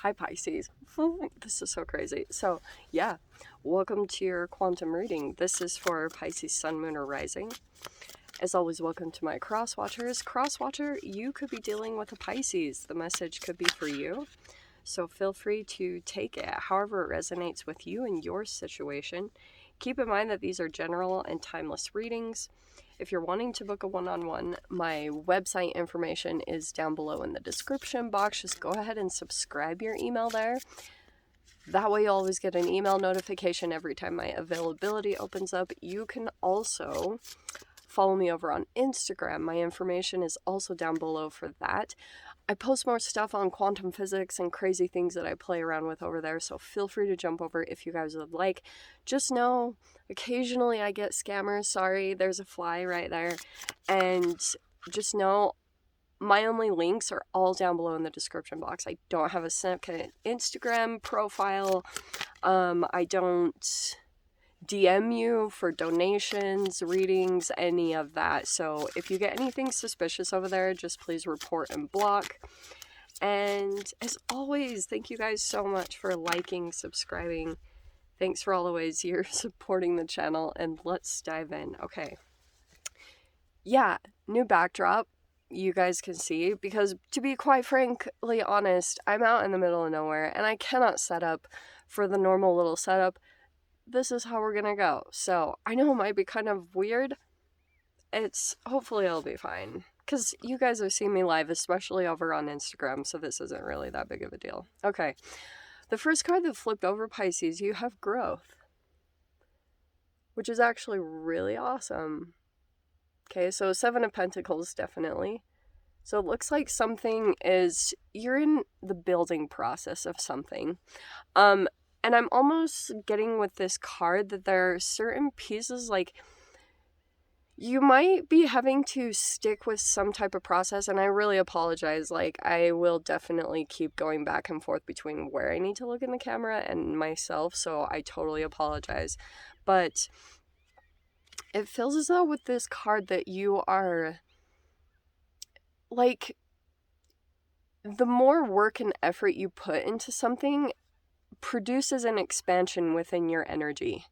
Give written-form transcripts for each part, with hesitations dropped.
Hi Pisces. This is so crazy. So, yeah, welcome to your quantum reading. This is for Pisces Sun, Moon, or Rising. As always, welcome to my crosswatchers. Crosswatcher, you could be dealing with a Pisces. The message could be for you. So feel free to take it however it resonates with you and your situation. Keep in mind that these are general and timeless readings. If you're wanting to book a one-on-one, my website information is down below in the description box. Just go ahead and subscribe your email there. That way you'll always get an email notification every time my availability opens up. You can also follow me over on Instagram. My information is also down below for that. I post more stuff on quantum physics and crazy things that I play around with over there, so feel free to jump over if you guys would like. Just know, occasionally I get scammers. Sorry, there's a fly right there. And just know, my only links are all down below in the description box. I don't have a second Instagram profile. I don't DM you for donations, readings, any of that. So if you get anything suspicious over there, just please report and block. And as always, thank you guys so much for liking, subscribing. Thanks for all the ways you're supporting the channel, and let's dive in. Okay. Yeah, new backdrop. You guys can see, because to be quite frankly honest, I'm out in the middle of nowhere and I cannot set up for the normal little setup. This is how we're gonna go. So I know it might be kind of weird. Hopefully it'll be fine, because you guys have seen me live, especially over on Instagram, so this isn't really that big of a deal. Okay, the first card that flipped over, Pisces, you have growth, which is actually really awesome. Okay, so Seven of Pentacles, definitely. So it looks like you're in the building process of something. And I'm almost getting with this card that there are certain pieces, like, you might be having to stick with some type of process, and I really apologize. Like, I will definitely keep going back and forth between where I need to look in the camera and myself, so I totally apologize. But it feels as though with this card that you are, like, the more work and effort you put into something produces an expansion within your energy.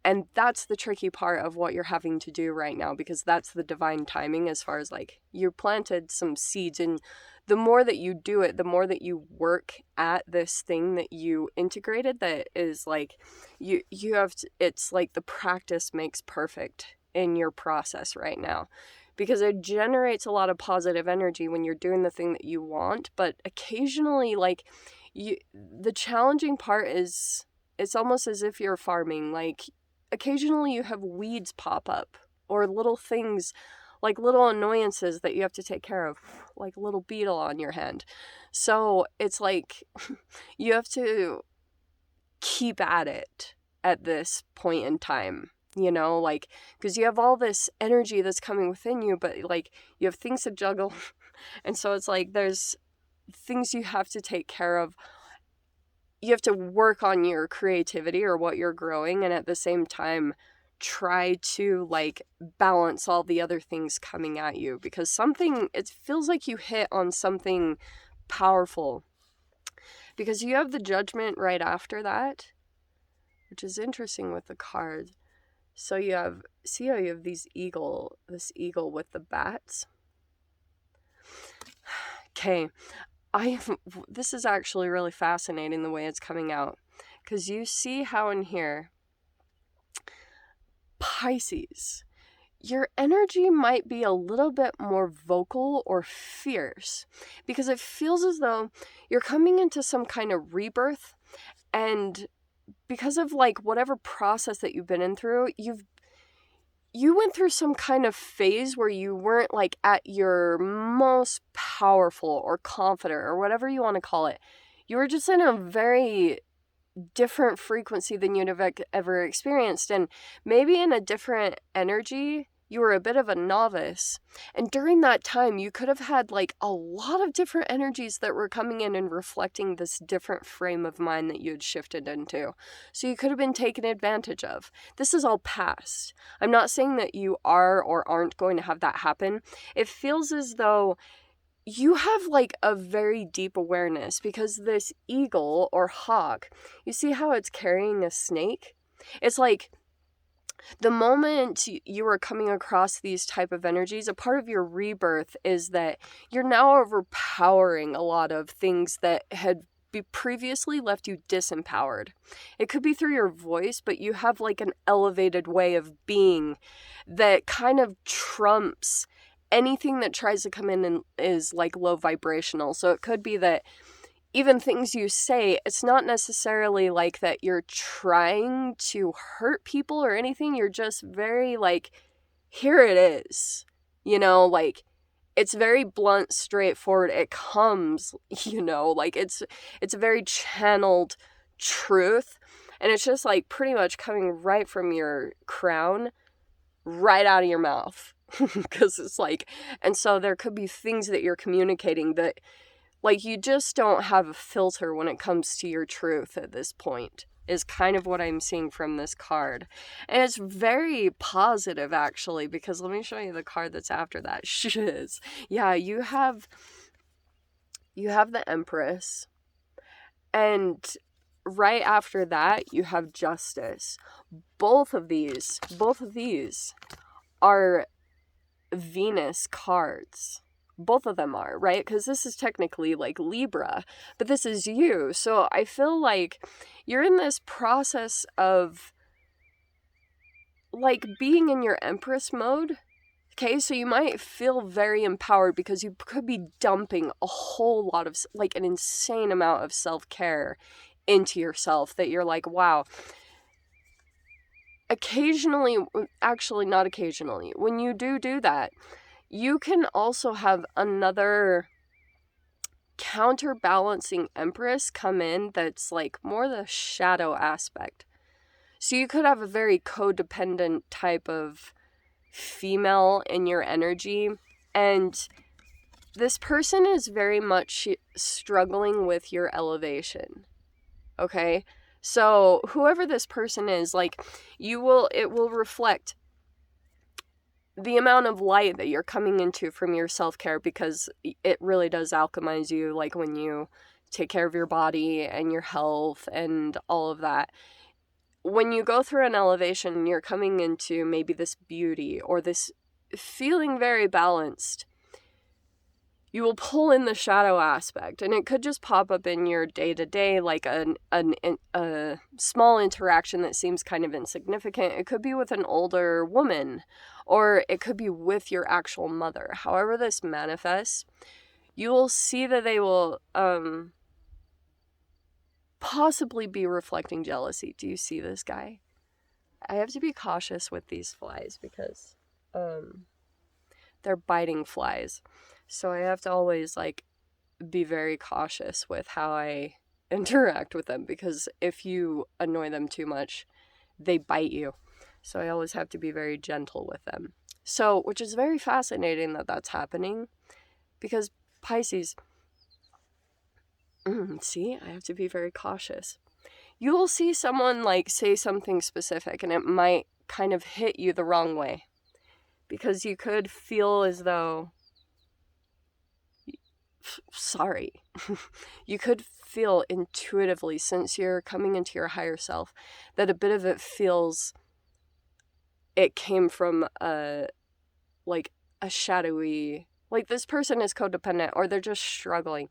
And that's the tricky part of what you're having to do right now, because that's the divine timing, as far as, like, you planted some seeds, and the more that you do it, the more that you work at this thing that you integrated, that is like, you have to, it's like the practice makes perfect in your process right now, because it generates a lot of positive energy when you're doing the thing that you want. But occasionally, like, the challenging part is, it's almost as if you're farming. Like, occasionally you have weeds pop up, or little things, like little annoyances that you have to take care of, like a little beetle on your hand. So it's like, you have to keep at it at this point in time, like, because you have all this energy that's coming within you, but, like, you have things to juggle. And so it's like, there's things you have to take care of. You have to work on your creativity or what you're growing, and at the same time try to, like, balance all the other things coming at you, because it feels like you hit on something powerful, because you have the Judgment right after that, which is interesting with the card. So see how you have this eagle with the bats? Okay. This is actually really fascinating the way it's coming out, because you see how in here, Pisces, your energy might be a little bit more vocal or fierce, because it feels as though you're coming into some kind of rebirth, and because of, like, whatever process that you've been in through, you went through some kind of phase where you weren't, like, at your most powerful or confident or whatever you want to call it. You were just in a very different frequency than you'd have ever experienced, and maybe in a different energy. You were a bit of a novice, and during that time you could have had, like, a lot of different energies that were coming in and reflecting this different frame of mind that you had shifted into, so you could have been taken advantage of. This is all past. I'm not saying that you are or aren't going to have that happen. It feels as though you have like a very deep awareness, because this eagle or hawk, you see how it's carrying a snake? It's like the moment you are coming across these type of energies, a part of your rebirth is that you're now overpowering a lot of things that had previously left you disempowered. It could be through your voice, but you have like an elevated way of being that kind of trumps anything that tries to come in and is like low vibrational. So it could be that even things you say, it's not necessarily like that you're trying to hurt people or anything. You're just very like, here it is. You know, like, it's very blunt, straightforward. It comes, you know, like it's a very channeled truth. And it's just like pretty much coming right from your crown, right out of your mouth. Because it's like, and so there could be things that you're communicating that, like, you just don't have a filter when it comes to your truth at this point, is kind of what I'm seeing from this card. And it's very positive, actually, because let me show you the card that's after that. Shiz. Yeah, you have the Empress. And right after that, you have Justice. Both of these are Venus cards. Both of them are, right? Because this is technically like Libra, but this is you. So I feel like you're in this process of like being in your Empress mode. Okay, so you might feel very empowered because you could be dumping a whole lot of, like, an insane amount of self-care into yourself that you're like, wow. Occasionally, actually not occasionally, when you do that, you can also have another counterbalancing Empress come in that's like more the shadow aspect. So you could have a very codependent type of female in your energy, and this person is very much struggling with your elevation. Okay? So whoever this person is, like, it will reflect the amount of light that you're coming into from your self-care, because it really does alchemize you, like when you take care of your body and your health and all of that. When you go through an elevation, you're coming into maybe this beauty or this feeling very balanced. You will pull in the shadow aspect, and it could just pop up in your day-to-day, like a small interaction that seems kind of insignificant. It could be with an older woman, or it could be with your actual mother. However this manifests, you will see that they will possibly be reflecting jealousy. Do you see this guy? I have to be cautious with these flies because they're biting flies. So I have to always, like, be very cautious with how I interact with them, because if you annoy them too much, they bite you. So I always have to be very gentle with them. So, which is very fascinating that that's happening, because Pisces, see, I have to be very cautious. You will see someone, like, say something specific, and it might kind of hit you the wrong way, because you could feel as though, sorry, you could feel intuitively, since you're coming into your higher self, that a bit of it feels it came from a shadowy, like this person is codependent, or they're just struggling,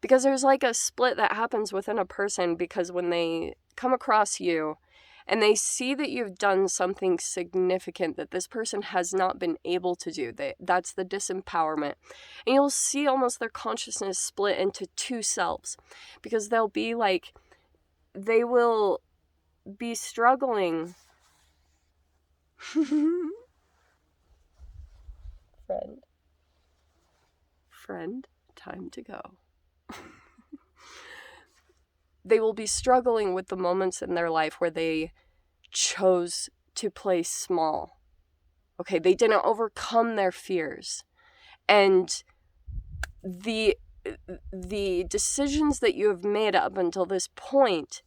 because there's like a split that happens within a person, because when they come across you and they see that you've done something significant that this person has not been able to do, that's the disempowerment. And you'll see almost their consciousness split into two selves, because they'll be like, they will be struggling. Friend, time to go. They will be struggling with the moments in their life where they chose to play small. Okay, they didn't overcome their fears. And the decisions that you have made up until this point,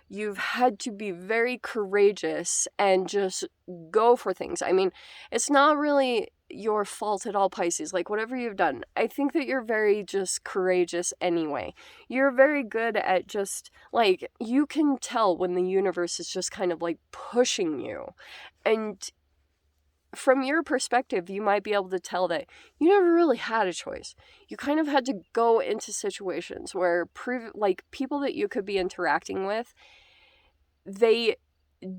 you've had to be very courageous and just go for things. I mean, it's not really your fault at all, Pisces. Like, whatever you've done, I think that you're very just courageous anyway. You're very good at just, like, you can tell when the universe is just kind of, like, pushing you. And from your perspective, you might be able to tell that you never really had a choice. You kind of had to go into situations where, like, people that you could be interacting with, they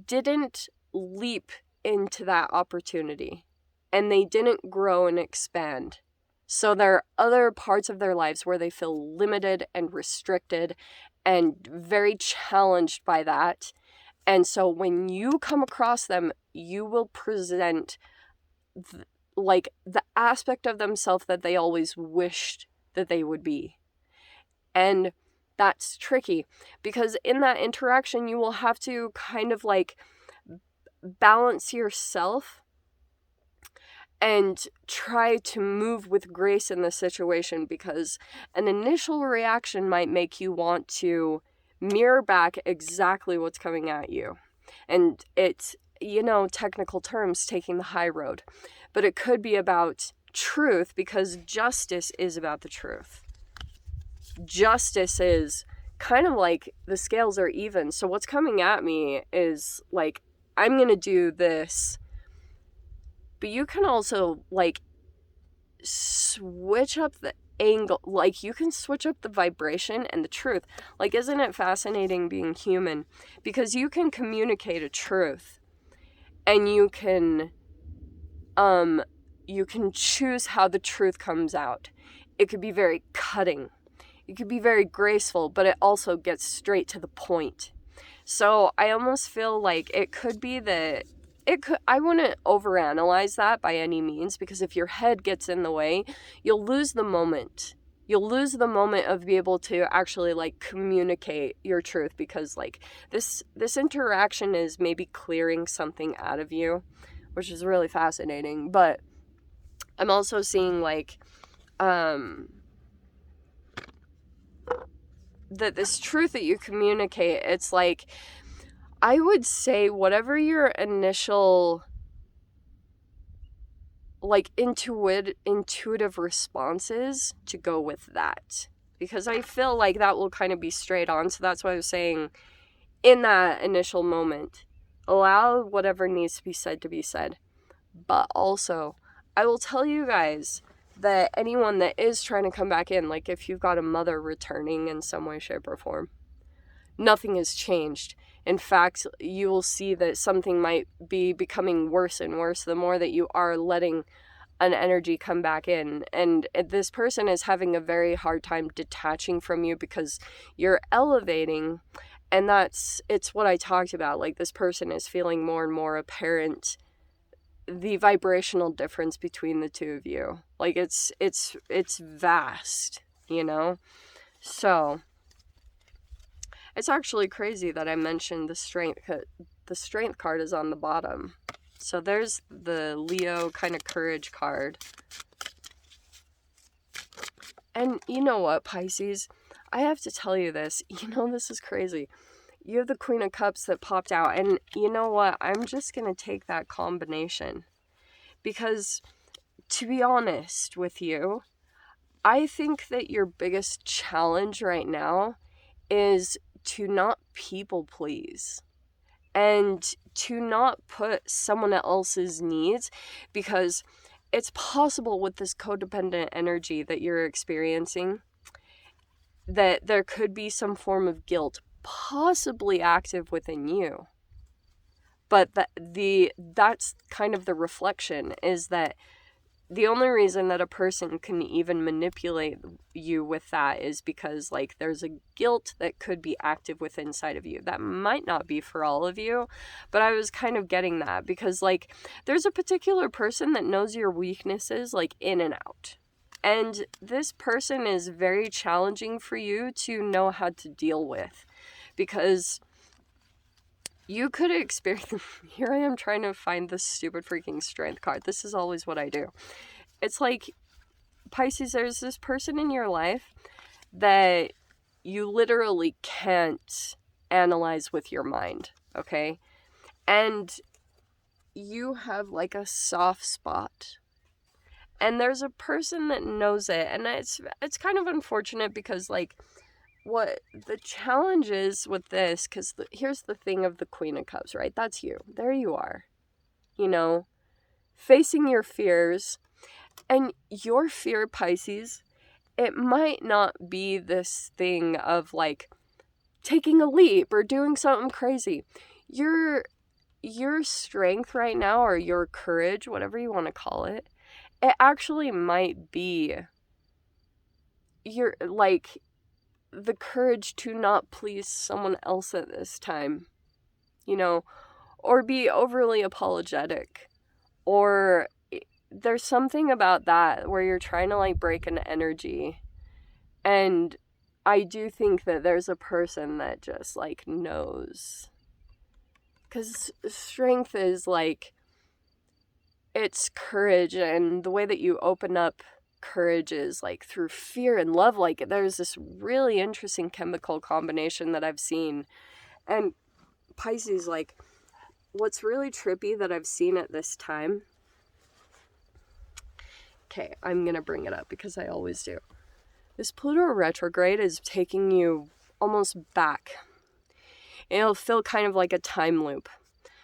didn't leap into that opportunity. And they didn't grow and expand. So there are other parts of their lives where they feel limited and restricted and very challenged by that. And so when you come across them, you will present like the aspect of themselves that they always wished that they would be. And that's tricky because in that interaction, you will have to kind of like balance yourself and try to move with grace in the situation, because an initial reaction might make you want to mirror back exactly what's coming at you. And it's, technical terms, taking the high road. But it could be about truth, because justice is about the truth. Justice is kind of like the scales are even. So what's coming at me is like, I'm going to do this. But you can also, like, switch up the angle. Like, you can switch up the vibration and the truth. Like, isn't it fascinating being human? Because you can communicate a truth. And you can choose how the truth comes out. It could be very cutting. It could be very graceful, but it also gets straight to the point. So I almost feel like it could be that I wouldn't overanalyze that by any means, because if your head gets in the way, you'll lose the moment. You'll lose the moment of being able to actually, like, communicate your truth, because, like, this interaction is maybe clearing something out of you, which is really fascinating. But I'm also seeing, like, that this truth that you communicate, it's like, I would say whatever your initial, like, intuitive response is, to go with that. Because I feel like that will kind of be straight on. So that's why I was saying, in that initial moment, allow whatever needs to be said. But also, I will tell you guys that anyone that is trying to come back in, like if you've got a mother returning in some way, shape, or form, nothing has changed. In fact, you will see that something might be becoming worse and worse the more that you are letting an energy come back in. And this person is having a very hard time detaching from you because you're elevating. And it's what I talked about. Like, this person is feeling more and more apparent the vibrational difference between the two of you. Like, it's vast, So it's actually crazy that I mentioned the strength. The strength card is on the bottom. So there's the Leo kind of courage card. And you know what, Pisces? I have to tell you this. This is crazy. You have the Queen of Cups that popped out. And you know what? I'm just going to take that combination. Because, to be honest with you, I think that your biggest challenge right now is to not people please. And to not put someone else's needs, because it's possible with this codependent energy that you're experiencing that there could be some form of guilt possibly active within you. But that's kind of the reflection, is that the only reason that a person can even manipulate you with that is because, like, there's a guilt that could be active within inside of you. That might not be for all of you, but I was kind of getting that because, like, there's a particular person that knows your weaknesses, like, in and out. And this person is very challenging for you to know how to deal with, because you could experience... Here I am trying to find this stupid freaking strength card. This is always what I do. It's like, Pisces, there's this person in your life that you literally can't analyze with your mind, okay? And you have, like, a soft spot And there's a person that knows it, and it's kind of unfortunate because, like, what the challenge is with this, because here's the thing of the Queen of Cups, right? That's you. There you are, you know, facing your fears. And your fear, Pisces, it might not be this thing of, like, taking a leap or doing something crazy. Your strength right now, or your courage, whatever you want to call it, it actually might be the courage to not please someone else at this time, you know, or be overly apologetic, or there's something about that where you're trying to, like, break an energy. And I do think that there's a person that just, like, knows, because strength is, like, it's courage, and the way that you open up courage is, like, through fear and love. Like, there's this really interesting chemical combination that I've seen. And Pisces, like, what's really trippy that I've seen at this time, okay, I'm gonna bring it up because I always do. This Pluto retrograde is taking you almost back. It'll feel kind of like a time loop.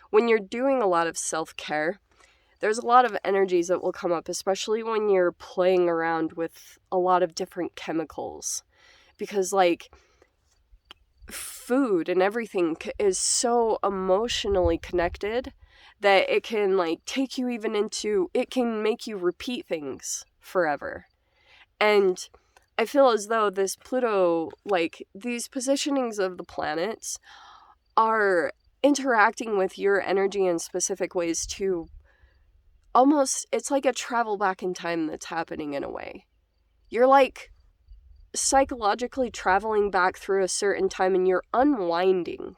When you're doing a lot of self-care, there's a lot of energies that will come up, especially when you're playing around with a lot of different chemicals. Because, like, food and everything is so emotionally connected that it can, like, take you even into, it can make you repeat things forever. And I feel as though this Pluto, like, these positionings of the planets are interacting with your energy in specific ways to almost, it's like a travel back in time that's happening in a way. You're, like, psychologically traveling back through a certain time, and you're unwinding.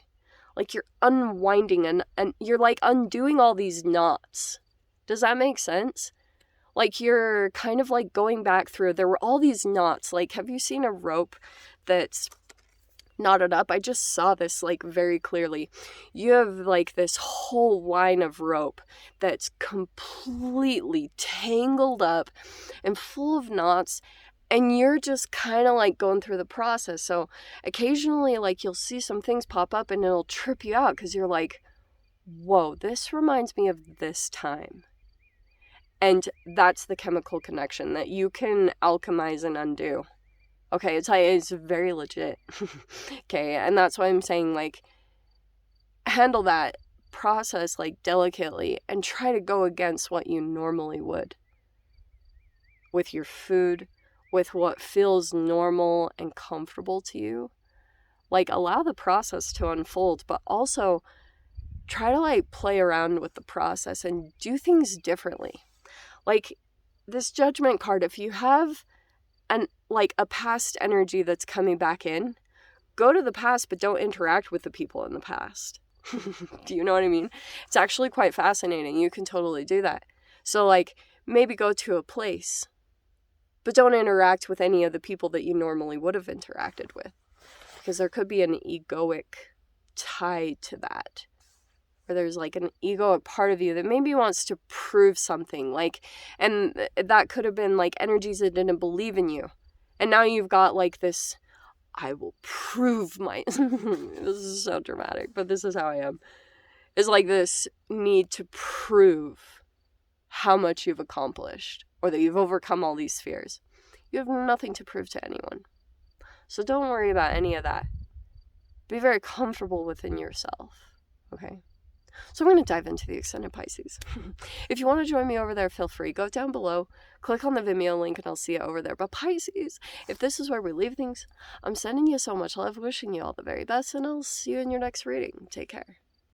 Like, you're unwinding and you're, like, undoing all these knots. Does that make sense? Like, you're kind of, like, going back through, there were all these knots. Like, have you seen a rope that's knotted up? I just saw this, like, very clearly. You have, like, this whole line of rope that's completely tangled up and full of knots, and you're just kind of, like, going through the process. So occasionally, like, you'll see some things pop up and it'll trip you out because you're like, whoa, this reminds me of this time. And that's the chemical connection that you can alchemize and undo. Okay, it's very legit. Okay, and that's why I'm saying, like, handle that process, like, delicately, and try to go against what you normally would. With your food, with what feels normal and comfortable to you. Like, allow the process to unfold, but also try to, like, play around with the process and do things differently. Like, this Judgment card, if you have a past energy that's coming back in, go to the past, but don't interact with the people in the past. Do you know what I mean? It's actually quite fascinating. You can totally do that. So, like, maybe go to a place, but don't interact with any of the people that you normally would have interacted with. Because there could be an egoic tie to that. Or there's, like, an egoic part of you that maybe wants to prove something. Like, and that could have been, like, energies that didn't believe in you. And now you've got, like, this, I will prove my... This is so dramatic, but this is how I am. It's like this need to prove how much you've accomplished, or that you've overcome all these fears. You have nothing to prove to anyone. So don't worry about any of that. Be very comfortable within yourself, okay? So we're going to dive into the extended Pisces. If you want to join me over there, feel free. Go down below, click on the Vimeo link, and I'll see you over there. But Pisces, if this is where we leave things, I'm sending you so much love, wishing you all the very best, and I'll see you in your next reading. Take care.